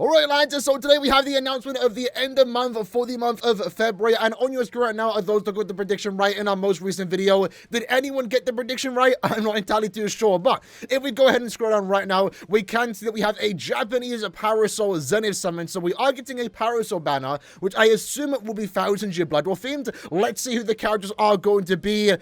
Alright lads, so today we have the announcement of the end of month for the month of February, and on your screen right now are those that got the prediction right in our most recent video. Did anyone get the prediction right? I'm not entirely too sure, but if we go ahead and scroll down right now, we can see that we have a Japanese Parasol Zenith summon, so we are getting a Parasol banner, which I assume will be 1000-year Blood War themed. Let's see who the characters are going to be.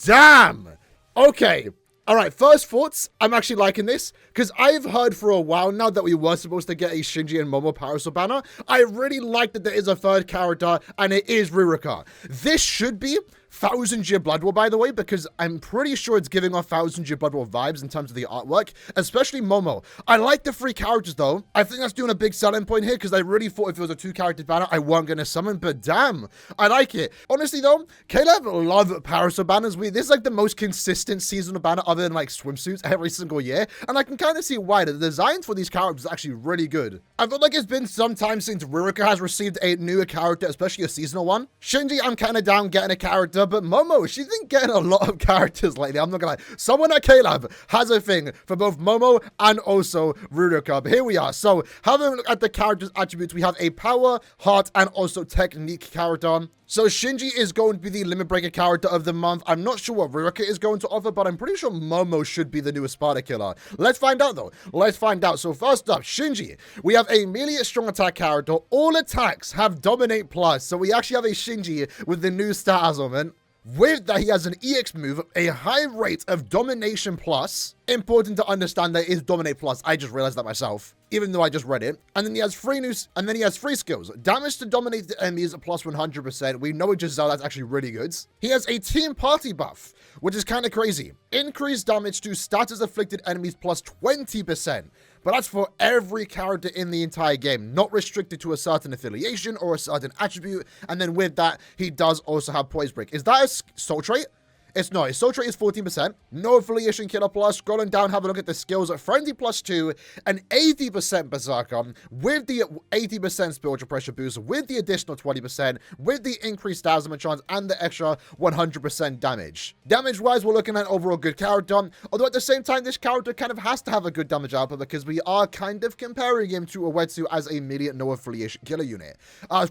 Damn! Okay. Alright, first thoughts, I'm actually liking this, because I've heard for a while now that we were supposed to get a Shinji and Momo Parasol banner. I really like that there is a third character, and it is Riruka. This should be 1000-year Blood War, by the way, because I'm pretty sure it's giving off 1000-year Blood War vibes in terms of the artwork, especially Momo. I like the 3 characters, though. I think that's doing a big selling point here, because I really thought if it was a 2-character banner, I weren't going to summon, but damn, I like it. Honestly, though, Caleb love Parasol banners. This is like the most consistent seasonal banner other than like swimsuits every single year, and I can kind of see why. The designs for these characters are actually really good. I feel like it's been some time since Riruka has received a newer character, especially a seasonal one. Shinji, I'm kind of down getting a character, but Momo, she's been getting a lot of characters lately. I'm not gonna lie. Someone at Caleb has a thing for both Momo and also Riruka. But here we are. So having a look at the characters' attributes, we have a power, heart, and also technique character. So Shinji is going to be the limit breaker character of the month. I'm not sure what Riruka is going to offer, but I'm pretty sure Momo should be the newest Sparta killer. Let's find out though. Let's find out. So first up, Shinji. We have a melee strong attack character. All attacks have dominate plus. So we actually have a Shinji with the new stat element. With that, he has an EX move, a high rate of domination plus. Important to understand that it is dominate plus. I just realized that myself, even though I just read it. And then he has 3 skills. Damage to dominate the enemies plus 100%. We know with Giselle that's actually really good. He has a team party buff, which is kind of crazy. Increased damage to status afflicted enemies plus 20%. But that's for every character in the entire game, not restricted to a certain affiliation or a certain attribute. And then with that, he does also have Poise Break. Is that a soul trait? It's not. His soul trait is 14%. No affiliation killer plus. Scrolling down, have a look at the skills. Frenzy plus 2, an 80% berserker with the 80% spiritual pressure boost, with the additional 20%, with the increased thousand chance, and the extra 100% damage. Damage-wise, we're looking at an overall good character. Although at the same time, this character kind of has to have a good damage output because we are kind of comparing him to Uetsu as a immediate no affiliation killer unit.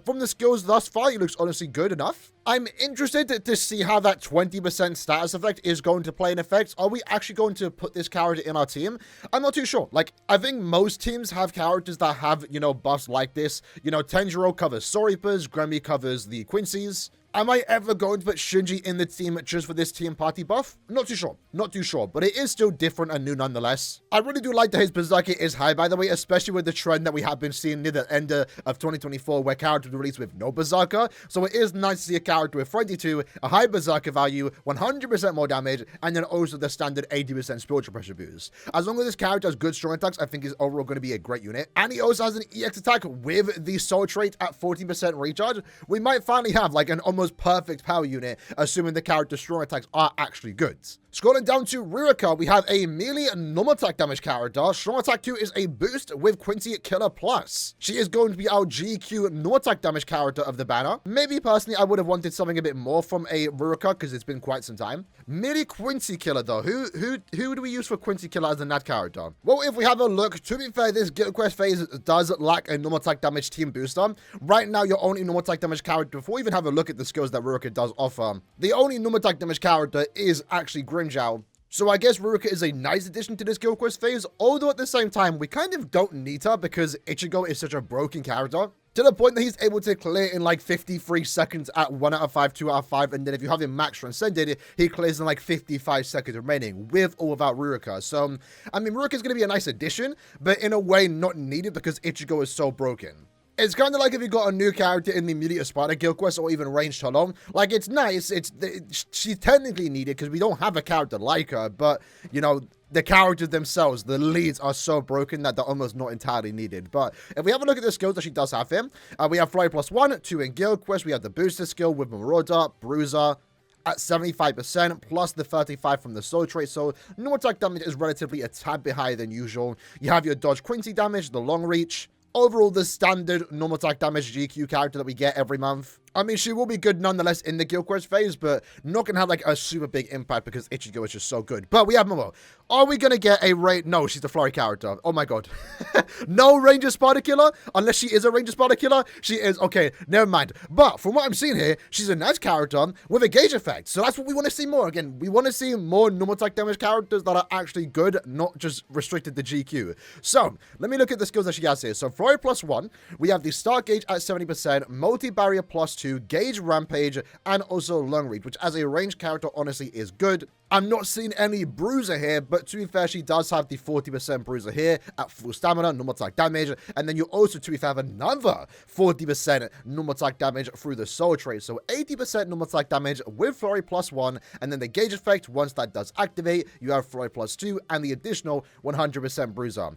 From the skills thus far, he looks honestly good enough. I'm interested to see how that 20% status effect is going to play an effect. Are we actually going to put this character in our team? I'm not too sure. Like, I think most teams have characters that have, buffs like this. Tenjiro covers Soripas, Grammy covers the Quincy's. Am I ever going to put Shinji in the team just for this team party buff? Not too sure. Not too sure, but it is still different and new nonetheless. I really do like that his berserker is high, by the way, especially with the trend that we have been seeing near the end of 2024 where characters were released with no berserker. So it is nice to see a character with 22, a high berserker value, 100% more damage, and then also the standard 80% spiritual pressure boost. As long as this character has good strong attacks, I think he's overall going to be a great unit. And he also has an EX attack with the soul trait at 14% recharge. We might finally have like an almost perfect power unit, assuming the character's strong attacks are actually good. Scrolling down to Riruka, we have a melee normal attack damage character. Strong attack 2 is a boost with Quincy Killer Plus. She is going to be our GQ normal attack damage character of the banner. Maybe personally, I would have wanted something a bit more from a Riruka because it's been quite some time. Melee Quincy Killer though. Who do we use for Quincy Killer as a NAT character? Well, if we have a look, to be fair, this Guild Quest phase does lack a normal attack damage team booster. Right now, your only normal attack damage character, before we even have a look at the skills that Riruka does offer, the only normal attack damage character is actually Grinjao. So I guess Riruka is a nice addition to this Guild Quest phase, although at the same time, we kind of don't need her because Ichigo is such a broken character. To the point that he's able to clear in like 53 seconds at 1 out of 5, 2 out of 5, and then if you have him max transcended, he clears in like 55 seconds remaining, with or without Riruka. So, I mean, Riruka is going to be a nice addition, but in a way not needed because Ichigo is so broken. It's kind of like if you got a new character in the immediate Sparta Guild Quest or even Ranged Talon. Like, it's nice. She's technically needed because we don't have a character like her, but, the characters themselves, the leads are so broken that they're almost not entirely needed. But if we have a look at the skills that she does have here, we have Flurry plus 1, 2 in Guild Quest. We have the Booster skill with Marauder, Bruiser at 75%, plus the 35 from the soul trait. So normal attack damage is relatively a tad bit higher than usual. You have your Dodge Quincy damage, the Long Reach. Overall, the standard normal attack damage GQ character that we get every month. I mean, she will be good nonetheless in the Guild Quest phase, but not going to have like a super big impact because Ichigo is just so good. But we have Momo. Are we going to get a raid? No, she's the Flurry character. Oh my god. No Ranger Spider Killer? Unless she is a Ranger Spider Killer? She is. Okay, never mind. But from what I'm seeing here, she's a nice character with a gauge effect. So that's what we want to see more. Again, we want to see more normal attack damage characters that are actually good, not just restricted to GQ. So, let me look at the skills that she has here. So, Flurry +1, we have the start gauge at 70%, multi-barrier +2, gauge rampage, and also lung reach, which as a ranged character honestly is good. I'm not seeing any bruiser here, but to be fair, she does have the 40% bruiser here at full stamina, normal attack damage, and then you also, to be fair, have another 40% normal attack damage through the soul trait. So 80% normal attack damage with Flurry +1, and then the gauge effect, once that does activate, you have Flurry +2, and the additional 100% bruiser.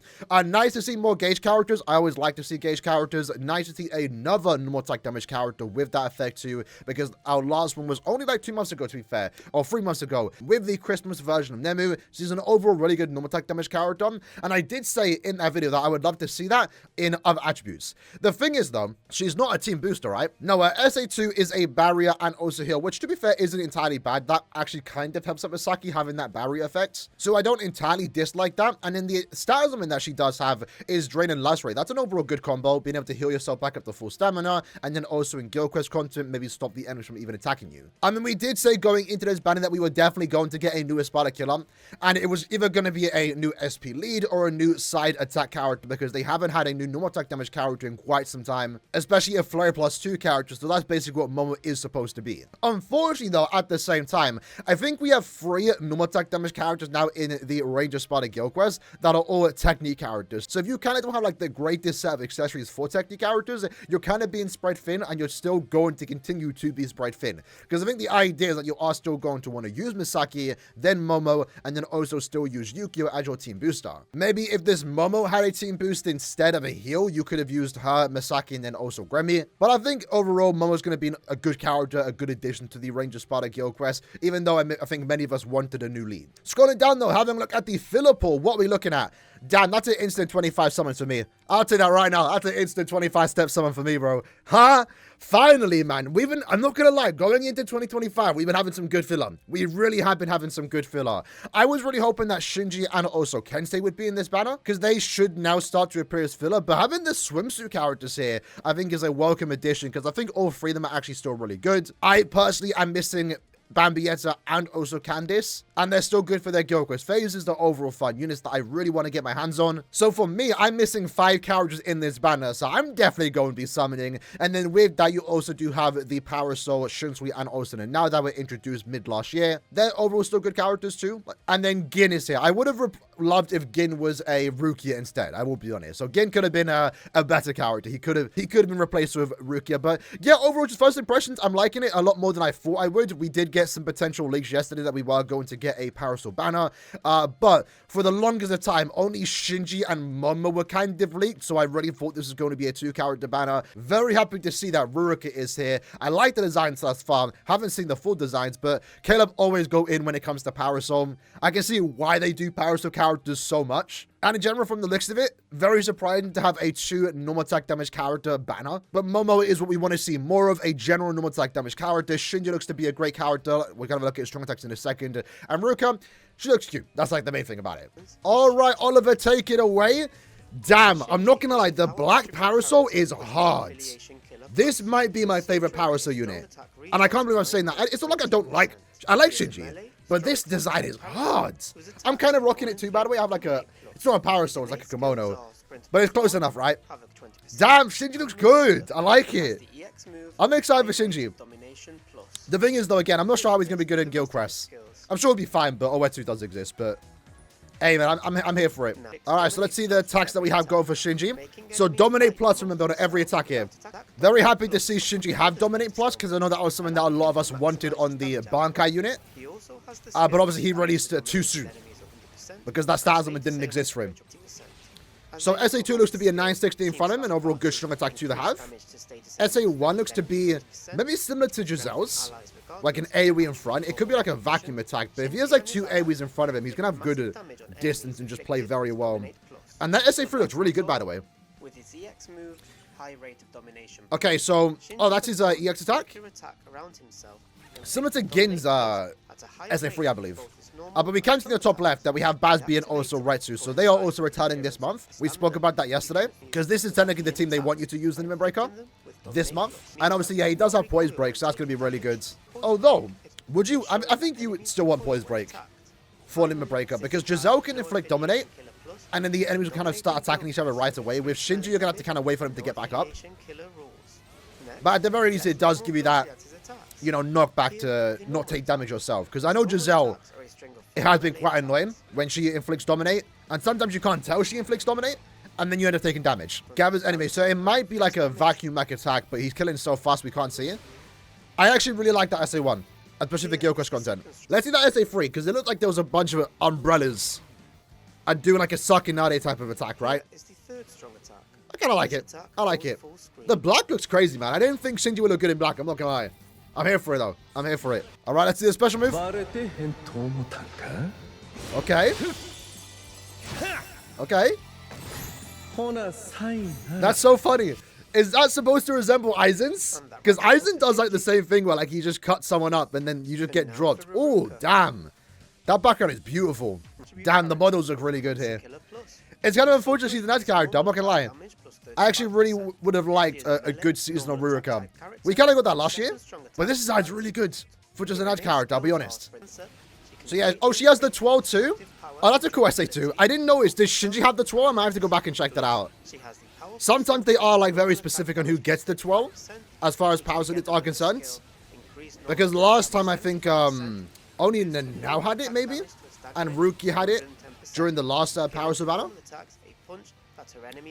Nice to see more gauge characters. I always like to see gauge characters. Nice to see another normal attack damage character with that effect too, because our last one was only like 2 months ago, to be fair, or 3 months ago, with the Christmas version of Nemu. She's an overall really good normal attack damage character, and I did say in that video that I would love to see that in other attributes. The thing is though, she's not a team booster, right? No, SA2 is a barrier and also heal, which to be fair isn't entirely bad. That actually kind of helps out Misaki having that barrier effect, so I don't entirely dislike that. And then the stat element that she does have is Drain and Lacerate. That's an overall good combo, being able to heal yourself back up to full stamina, and then also in Guild Quest content, maybe stop the enemies from even attacking you. I mean, we did say going into this banner that we were definitely going to get a new Espada Killer, and it was either going to be a new SP lead or a new side attack character, because they haven't had a new normal attack damage character in quite some time, especially a Flurry +2 character, so that's basically what Momo is supposed to be. Unfortunately though, at the same time, I think we have 3 normal attack damage characters now in the Ranger Spada Guild Quest that are all technique characters. So if you kind of don't have like the greatest set of accessories for technique characters, you're kind of being spread thin, and you're still going to continue to be spread thin, because I think the idea is that you are still going to want to use Misaki, then Momo, and then also still use Yukio as your team booster. Maybe if this Momo had a team boost instead of a heal, you could have used her, Misaki, and then also Gremmy. But I think overall, Momo's going to be a good character, a good addition to the Ranger Spada Guild Quest, even though I think many of us wanted a new lead. Scrolling down though, having a look at the filler pool, what are we looking at? Damn, that's an instant 25 summon for me. I'll tell you that right now. That's an instant 25 step summon for me, bro. Huh? Finally, man. I'm not gonna lie, going into 2025, we've been having some good filler. We really have been having some good filler. I was really hoping that Shinji and also Kensei would be in this banner, because they should now start to appear as filler, but having the swimsuit characters here, I think is a welcome addition, because I think all 3 of them are actually still really good. I personally am missing Bambietta and also Candice, and they're still good for their Guild Quest phases. They're overall fun units that I really want to get my hands on. So for me, I'm missing 5 characters in this banner, so I'm definitely going to be summoning. And then with that, you also do have the Parasol, Shinji, and Osen, and now that were introduced mid last year, they're overall still good characters too. And then Gin is here. I would have loved if Gin was a Rukia instead, I will be honest. So Gin could have been a better character. He could have been replaced with Rukia. But yeah, overall, just first impressions, I'm liking it a lot more than I thought I would. We did get some potential leaks yesterday that we were going to get a Parasol banner, but for the longest of time, only Shinji and Momo were kind of leaked, so I really thought this was going to be a 2-character banner. Very happy to see that Riruka is here. I like the designs thus far. Haven't seen the full designs, but Caleb always go in when it comes to Parasol. I can see why they do Parasol characters so much. And in general, from the looks of it, very surprising to have a 2 normal attack damage character banner. But Momo is what we want to see more of, a general normal attack damage character. Shinji looks to be a great character. We're going to look at his strong attacks in a second. And Ruka, she looks cute. That's like the main thing about it. All right, Oliver, take it away. Damn, I'm not going to lie. The black Parasol is hard. This might be my favorite Parasol unit. And I can't believe I'm saying that. It's not like I don't like... I like Shinji. But this design is hard. I'm kind of rocking it too, by the way. I have like a... It's not a Parasol, it's like a kimono. But it's close enough, right? Damn, Shinji looks good. I like it. I'm excited for Shinji. The thing is, though, again, I'm not sure how he's going to be good in Guild Quest. I'm sure he'll be fine, but Oetsu does exist. But, hey, man, I'm here for it. All right, so let's see the attacks that we have going for Shinji. So, Dominate Plus, remember, on every attack here. Very happy to see Shinji have Dominate Plus, because I know that was something that a lot of us wanted on the Bankai unit. But obviously, he released it too soon, because that stat element didn't exist for him. So SA2 looks to be a 960 in front of him, an overall good strong attack to the have. SA1 looks to be maybe similar to Giselle's, like an AoE in front. It could be like a vacuum attack, but if he has like 2 AoEs in front of him, he's going to have good distance and just play very well. And that SA3 looks really good, by the way. Okay, so oh, that's his EX attack. Similar to Gin's SA3, I believe. But we can see in the top left that we have Bazby and also Retsu, so they are also returning this month. We spoke about that yesterday, because this is technically the team they want you to use in Limit Breaker this month. And obviously, yeah, he does have Poise Break, so that's going to be really good. Although, would you... I think you would still want Poise Break for Limit Breaker, because Giselle can inflict Dominate, and then the enemies will kind of start attacking each other right away. With Shinji, you're going to have to kind of wait for him to get back up. But at the very least, it does give you that, you know, knockback to not take damage yourself. Because I know Giselle, it has been quite annoying when she inflicts Dominate. And sometimes you can't tell she inflicts Dominate, and then you end up taking damage. Gathers enemy. So it might be like a vacuum mech attack, but he's killing so fast we can't see it. I actually really like that SA1, especially the Guild Quest content. Let's see that SA3, because it looked like there was a bunch of umbrellas and doing like a Sakinade type of attack, right? I kind of like it. I like it. The black looks crazy, man. I didn't think Shinji would look good in black. I'm not gonna lie. I'm here for it, though. I'm here for it. All right, let's see the special move. Okay. Okay. That's so funny. Is that supposed to resemble Aizen's? Because Aizen does like the same thing where like he just cuts someone up and then you just get dropped. Oh, damn. That background is beautiful. Damn, the models look really good here. It's kind of unfortunate she's an edge character, I'm not gonna lie. I actually really would have liked a good seasonal Riruka. We kind of got that last year, but this is really good for just an edge character, I'll be honest. So yeah, oh, she has the 12 too? Oh, that's a cool SA2. I didn't notice, does Shinji have the 12? I might have to go back and check that out. Sometimes they are like very specific on who gets the 12, as far as power units are concerned. Because last time I think only Nanao had it maybe, and Ruki had it during the last Power Savannah.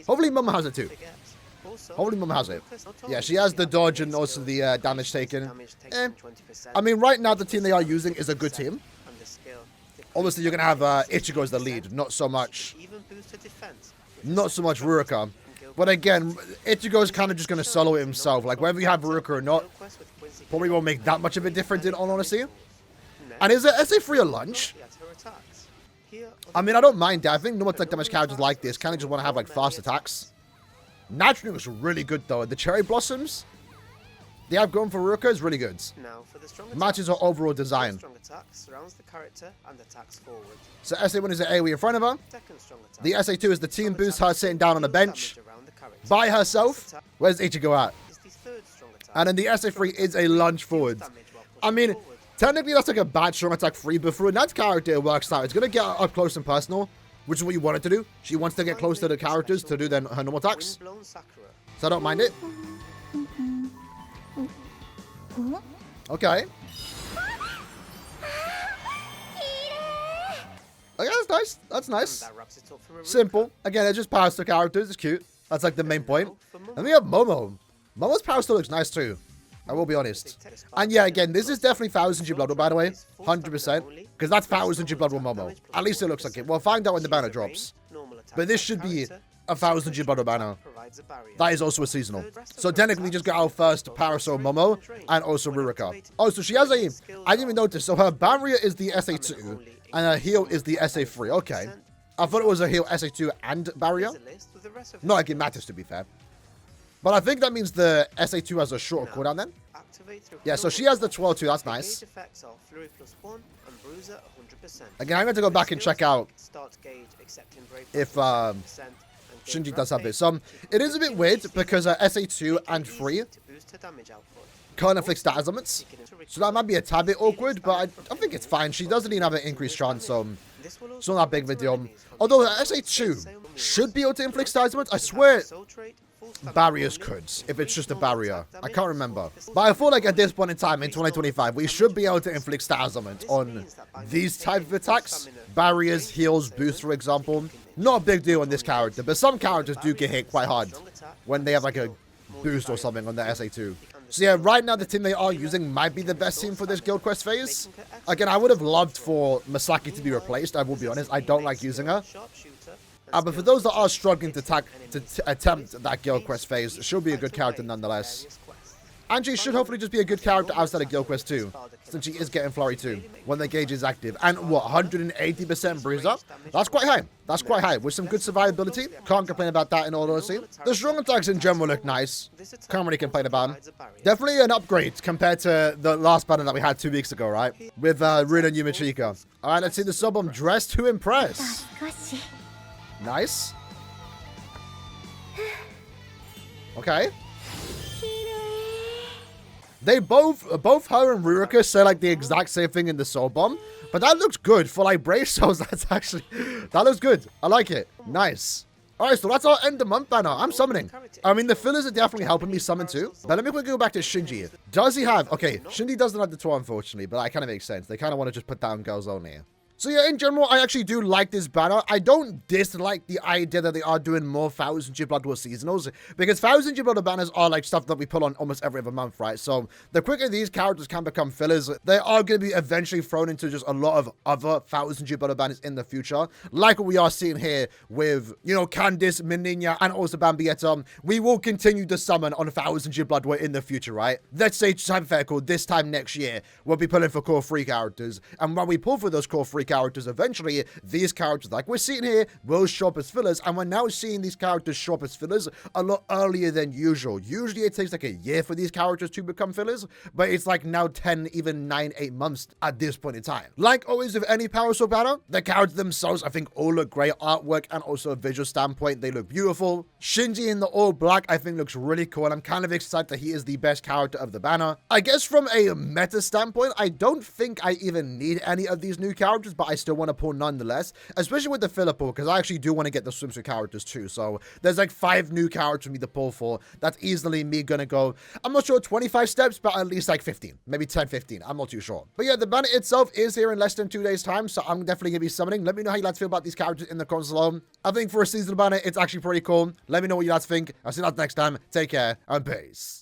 Hopefully Mama has it too. Hopefully Mama has it. Yeah, she has the dodge and also the damage taken. I mean, right now the team they are using is a good team. Obviously, you're going to have Ichigo as the lead, not so much Riruka. But again, Ichigo is kind of just going to solo it himself. Like, whether you have Riruka or not, probably won't make that much of a difference in all honesty. And is it SA3 a lunge? I mean, I don't mind that. I think normal attack damage characters like this kind of just want to have, like, fast attacks. Naturally, looks really good, though. The Cherry Blossoms they have going for Riruka is really good. Matches her overall design. So SA1 is the AoE in front of her. The SA2 is the team boost, her sitting down on a bench by herself. Where's Ichigo at? And then the SA3 is a lunge forward. I mean, technically that's like a bad strong attack free, but for that character it works out. It's going to get up close and personal, which is what you want it to do. She wants to get close to the characters to do her normal attacks. So I don't mind it. Okay. Okay, that's nice. That's nice. Simple. Again, it just powers to characters. It's cute. That's like the main point. And we have Momo. Momo's power still looks nice too. I will be honest. And yeah, again, this is definitely 1000G Blood War, by the way. 100%. Because that's 1000G Blood War Momo. At least it looks like it. We'll find out when the banner drops. But this should be a 1000G Blood War banner. That is also a seasonal. So technically, just got our first Parasol Momo and also Riruka. Oh, so she has a... I didn't even notice. So her barrier is the SA2 and her heal is the SA3. Okay. I thought it was a heal SA2 and barrier. Not like it matters, to be fair. But I think that means the SA2 has a shorter cooldown then. Yeah, so she has the 12 too. That's nice. Again, I'm going to go back and check out if Shinji does have this. It is a bit weird because SA2 and 3 can't inflict status limits. So that might be a tad bit awkward, but I think it's fine. She doesn't even have an increased chance, so it's not that big of a deal. Although SA2 should be able to inflict status limits. I swear barriers could, if it's just a barrier. I can't remember. But I feel like at this point in time, in 2025, we should be able to inflict status limits on these type of attacks. Barriers, heals, boosts, for example. Not a big deal on this character, but some characters do get hit quite hard when they have like a boost or something on their SA2. So yeah, right now the team they are using might be the best team for this Guild Quest phase. Again, I would have loved for Masaki to be replaced, I will be honest. I don't like using her. But for those that are struggling to attempt that Guild Quest phase, she'll be a good character nonetheless. And she should hopefully just be a good character outside of Gilquest too, since she is getting Flurry too when the gauge is active. And what, 180% bruiser? That's quite high. That's quite high. With some good survivability. Can't complain about that in all honesty. The strong attacks in general look nice. Can't really complain about them. Definitely an upgrade compared to the last banner that we had 2 weeks ago, right? With Runa and Yumachika. Alright, let's see the sub-bomb. Dressed to impress. Nice. Okay. They both her and Riruka say like the exact same thing in the soul bomb, but that looks good for like brave souls. That looks good. I like it. Nice. All right, so that's our end of month banner. I'm summoning. I mean, the fillers are definitely helping me summon too. But let me quickly go back to Shinji. Does he have? Okay, Shinji doesn't have the tour, unfortunately, but that kind of makes sense. They kind of want to just put down girls only. So yeah, in general, I actually do like this banner. I don't dislike the idea that they are doing more 1000 Blood War seasonals, because 1000 Blood War banners are like stuff that we pull on almost every other month, right? So the quicker these characters can become fillers, they are going to be eventually thrown into just a lot of other 1000 Blood War banners in the future, like what we are seeing here with, you know, Candice, Mininya, and also Bambietta. We will continue to summon on 1000 Blood War in the future, right? Let's say, just hypothetical, this time next year, we'll be pulling for core 3 characters, and when we pull for those core 3 characters, eventually these characters like we're seeing here will show up as fillers, and we're now seeing these characters show up as fillers a lot earlier than usual. Usually it takes like a year for these characters to become fillers, but it's like now 10, even 9-8 months at this point in time. Like always with any PARASOL banner, the characters themselves I think all look great. Artwork and also a visual standpoint, they look beautiful. Shinji in the all black I think looks really cool, and I'm kind of excited that he is the best character of the banner. I guess from a meta standpoint, I don't think I even need any of these new characters, but I still want to pull nonetheless, especially with the filler pool, because I actually do want to get the swimsuit characters too. So there's like 5 new characters for me to pull for. That's easily me gonna go, I'm not sure 25 steps, but at least like 15, maybe 10, 15. I'm not too sure. But yeah, the banner itself is here in less than 2 days time, so I'm definitely gonna be summoning. Let me know how you lads feel about these characters in the comments below. I think for a seasonal banner, it's actually pretty cool. Let me know what you lads think. I'll see you lads next time. Take care and peace.